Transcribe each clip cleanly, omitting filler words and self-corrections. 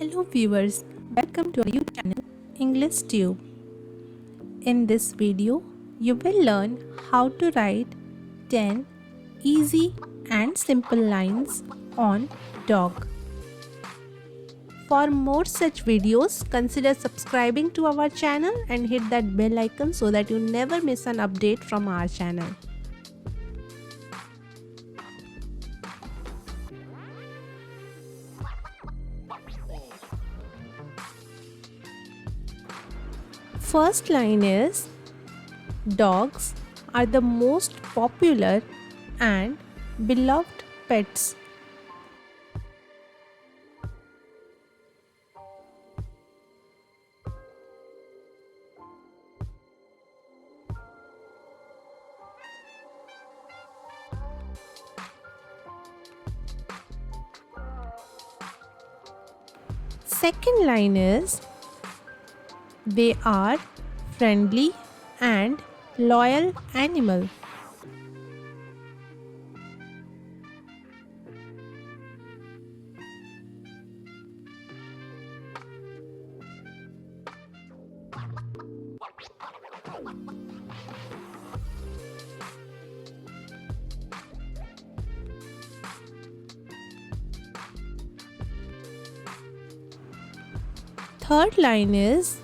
Hello viewers, welcome to our YouTube channel English Tube. In this video, you will learn how to write 10 easy and simple lines on dog. For more such videos, consider subscribing to our channel and hit that bell icon so that you never miss an update from our channel. First line is, dogs are the most popular and beloved pets. Second line is, they are friendly and loyal animal. Third line is,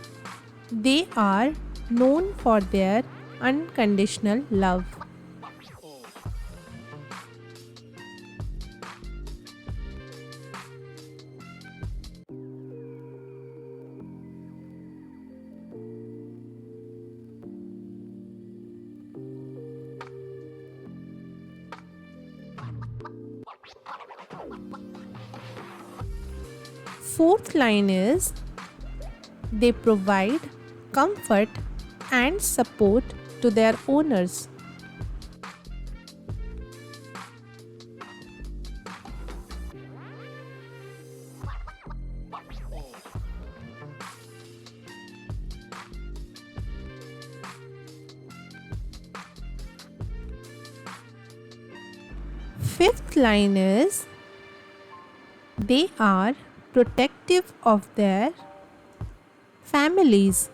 they are known for their unconditional love. Fourth line is, they provide comfort and support to their owners. Fifth line is, they are protective of their families.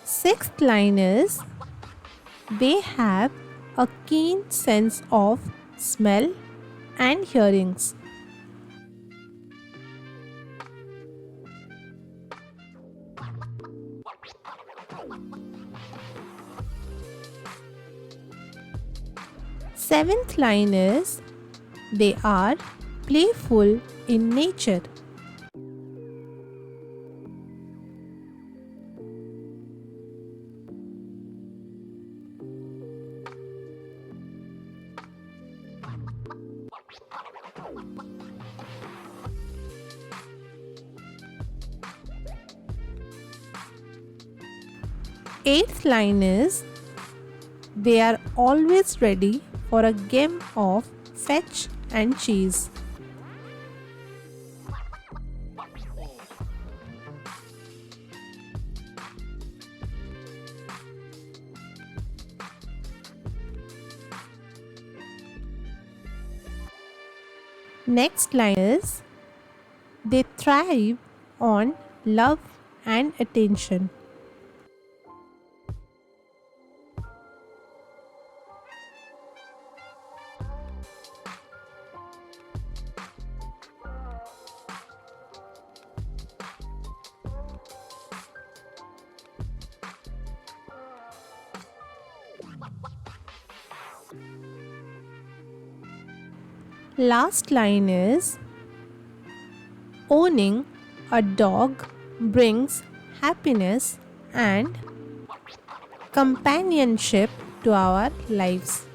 Sixth line is, they have a keen sense of smell and hearings. Seventh line is, they are playful in nature. Eighth line is, they are always ready for a game of fetch and chase. Next line is, they thrive on love and attention. Last line is, owning a dog brings happiness and companionship to our lives.